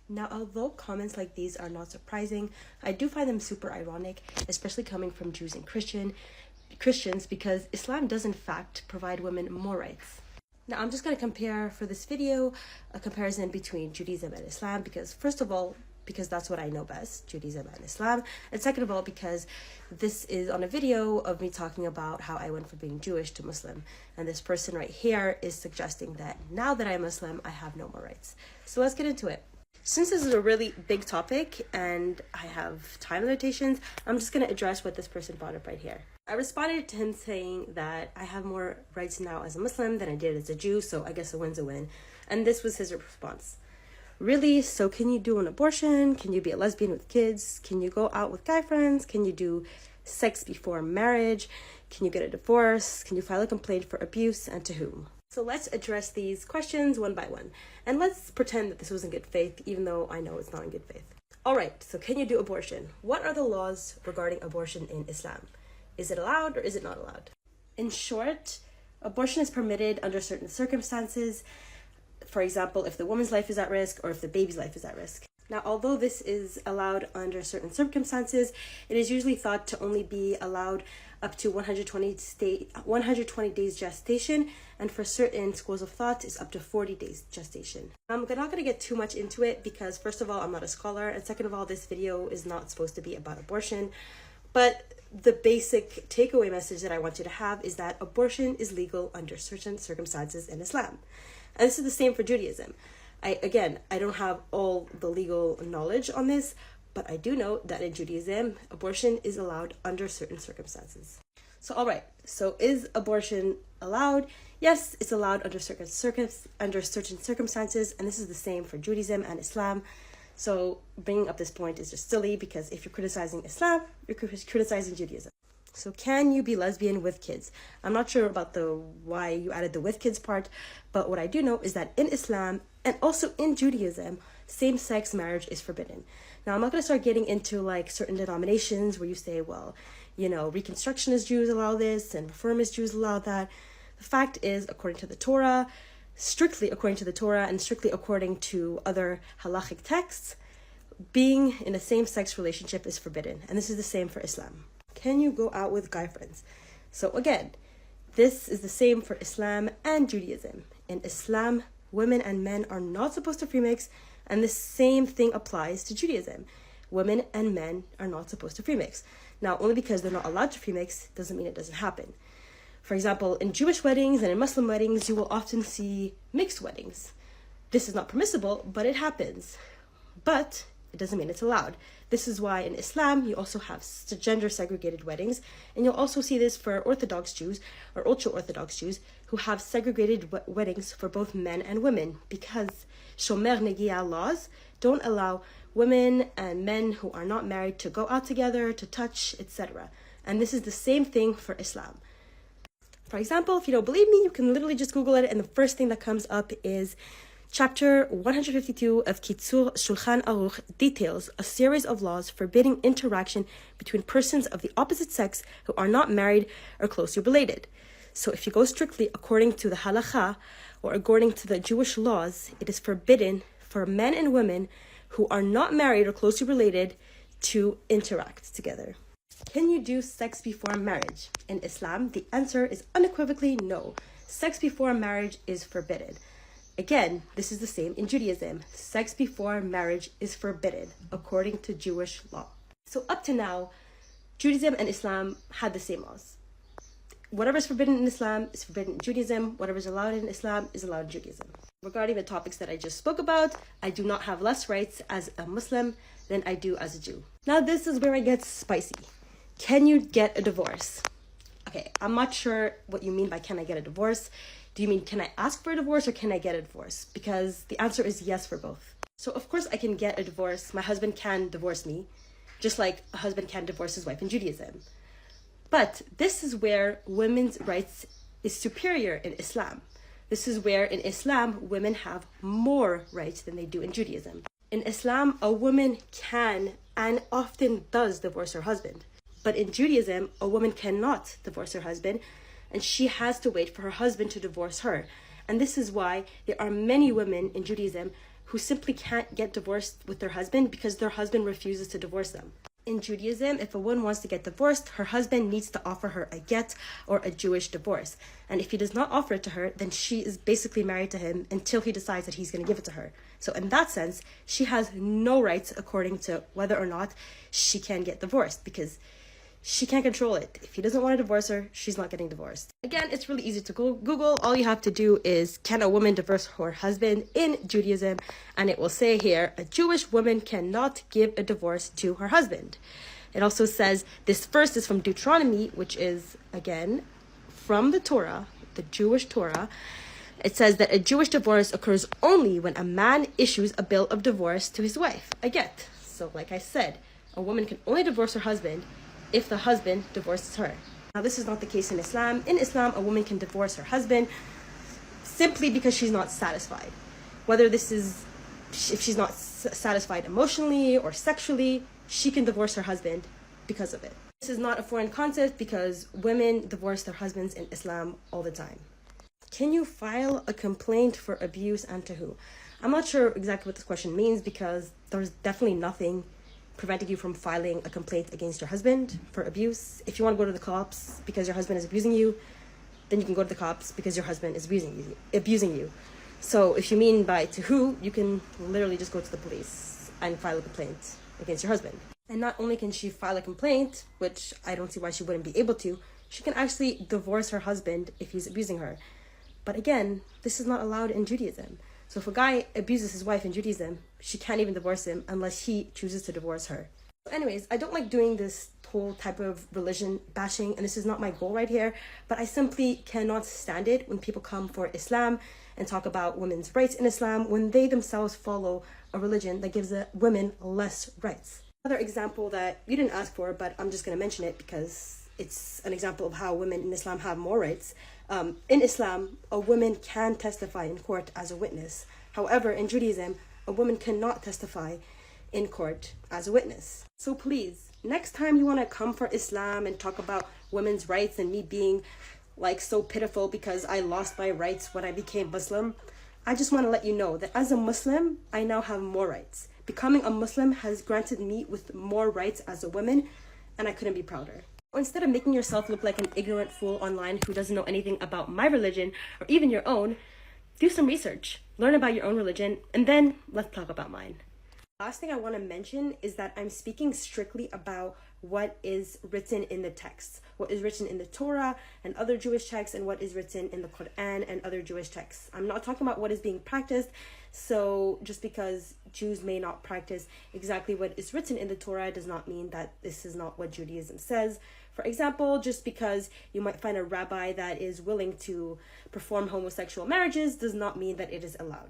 Now, although comments like these are not surprising, I do find them super ironic, especially coming from Jews and Christians, because Islam does in fact provide women more rights. Now, I'm just going to compare for this video a comparison between Judaism and Islam because, first of all, because that's what I know best, Judaism and Islam. And second of all, because this is on a video of me talking about how I went from being Jewish to Muslim. And this person right here is suggesting that now that I'm Muslim, I have no more rights. So let's get into it. Since this is a really big topic and I have time limitations, I'm just going to address what this person brought up right here. I responded to him saying that I have more rights now as a Muslim than I did as a Jew, so I guess a win's a win. And this was his response. Really? So can you do an abortion? Can you be a lesbian with kids? Can you go out with guy friends? Can you do sex before marriage? Can you get a divorce? Can you file a complaint for abuse, and to whom? So let's address these questions one by one. And let's pretend that this was in good faith, even though I know it's not in good faith. All right, so can you do abortion? What are the laws regarding abortion in Islam? Is it allowed or is it not allowed? In short, abortion is permitted under certain circumstances. For example, if the woman's life is at risk or if the baby's life is at risk. Now, although this is allowed under certain circumstances, it is usually thought to only be allowed up to 120 days gestation, and for certain schools of thought is up to 40 days gestation. I'm not going to get too much into it because, first of all, I'm not a scholar, and second of all, this video is not supposed to be about abortion. But the basic takeaway message that I want you to have is that abortion is legal under certain circumstances in Islam. And this is the same for Judaism. I don't have all the legal knowledge on this, but I do know that in Judaism, abortion is allowed under certain circumstances. So, all right. So, is abortion allowed? Yes, it's allowed under certain circumstances, and this is the same for Judaism and Islam. So, bringing up this point is just silly because if you're criticizing Islam, you're criticizing Judaism. So can you be lesbian with kids? I'm not sure about why you added the with kids part, but what I do know is that in Islam and also in Judaism, same-sex marriage is forbidden. Now, I'm not going to start getting into like certain denominations where you say, well, you know, Reconstructionist Jews allow this and Reformist Jews allow that. The fact is, according to the Torah, strictly according to the Torah and strictly according to other halachic texts, being in a same-sex relationship is forbidden. And this is the same for Islam. Can you go out with guy friends? So again, this is the same for Islam and Judaism. In Islam, women and men are not supposed to premix, and the same thing applies to Judaism. Women and men are not supposed to premix. Now, only because they're not allowed to premix doesn't mean it doesn't happen. For example, in Jewish weddings and in Muslim weddings, you will often see mixed weddings. This is not permissible, but it happens. But it doesn't mean it's allowed. This is why in Islam, you also have gender segregated weddings. And you'll also see this for Orthodox Jews or ultra-Orthodox Jews who have segregated weddings for both men and women because Shomer Negiah laws don't allow women and men who are not married to go out together, to touch, etc. And this is the same thing for Islam. For example, if you don't believe me, you can literally just Google it, and the first thing that comes up is Chapter 152 of Kitzur Shulchan Aruch details a series of laws forbidding interaction between persons of the opposite sex who are not married or closely related. So if you go strictly according to the halakha or according to the Jewish laws, it is forbidden for men and women who are not married or closely related to interact together. Can you do sex before marriage? In Islam, the answer is unequivocally no. Sex before marriage is forbidden. Again, this is the same in Judaism. Sex before marriage is forbidden according to Jewish law. So up to now, Judaism and Islam had the same laws. Whatever is forbidden in Islam is forbidden in Judaism. Whatever is allowed in Islam is allowed in Judaism. Regarding the topics that I just spoke about, I do not have less rights as a Muslim than I do as a Jew. Now this is where it gets spicy. Can you get a divorce? Okay, I'm not sure what you mean by can I get a divorce. Do you mean can I ask for a divorce or can I get a divorce? Because the answer is yes for both. So of course I can get a divorce. My husband can divorce me, just like a husband can divorce his wife in Judaism. But this is where women's rights is superior in Islam. This is where in Islam women have more rights than they do in Judaism. In Islam, a woman can and often does divorce her husband. But in Judaism, a woman cannot divorce her husband, and she has to wait for her husband to divorce her. And this is why there are many women in Judaism who simply can't get divorced with their husband because their husband refuses to divorce them. In Judaism, if a woman wants to get divorced, her husband needs to offer her a get or a Jewish divorce. And if he does not offer it to her, then she is basically married to him until he decides that he's going to give it to her. So in that sense, she has no rights according to whether or not she can get divorced, because she can't control it. If he doesn't want to divorce her, she's not getting divorced. Again, it's really easy to Google. All you have to do is, can a woman divorce her husband in Judaism? And it will say here, a Jewish woman cannot give a divorce to her husband. It also says, this verse is from Deuteronomy, which is, again, from the Torah, the Jewish Torah. It says that a Jewish divorce occurs only when a man issues a bill of divorce to his wife, a get. So like I said, a woman can only divorce her husband if the husband divorces her. Now, this is not the case in Islam. In Islam, a woman can divorce her husband simply because she's not satisfied. Whether this is, if she's not satisfied emotionally or sexually, she can divorce her husband because of it. This is not a foreign concept because women divorce their husbands in Islam all the time. Can you file a complaint for abuse, and to who? I'm not sure exactly what this question means because there's definitely nothing preventing you from filing a complaint against your husband for abuse. If you want to go to the cops because your husband is abusing you, then you can go to the cops because your husband is abusing you. So if you mean by to who, you can literally just go to the police and file a complaint against your husband. And not only can she file a complaint, which I don't see why she wouldn't be able to, she can actually divorce her husband if he's abusing her. But again, this is not allowed in Judaism. So if a guy abuses his wife in Judaism, she can't even divorce him unless he chooses to divorce her. Anyways, I don't like doing this whole type of religion bashing, and this is not my goal right here, but I simply cannot stand it when people come for Islam and talk about women's rights in Islam when they themselves follow a religion that gives women less rights. Another example that you didn't ask for, but I'm just going to mention it because it's an example of how women in Islam have more rights. In Islam, a woman can testify in court as a witness. However, in Judaism, a woman cannot testify in court as a witness. So please, next time you want to come for Islam and talk about women's rights and me being like so pitiful because I lost my rights when I became Muslim, I just want to let you know that as a Muslim, I now have more rights. Becoming a Muslim has granted me with more rights as a woman, and I couldn't be prouder. Instead of making yourself look like an ignorant fool online who doesn't know anything about my religion or even your own, do some research, learn about your own religion, and then let's talk about mine. Last thing I want to mention is that I'm speaking strictly about what is written in the texts, what is written in the Torah and other Jewish texts, and what is written in the Quran and other Jewish texts. I'm not talking about what is being practiced, so just because Jews may not practice exactly what is written in the Torah does not mean that this is not what Judaism says. For example, just because you might find a rabbi that is willing to perform homosexual marriages does not mean that it is allowed.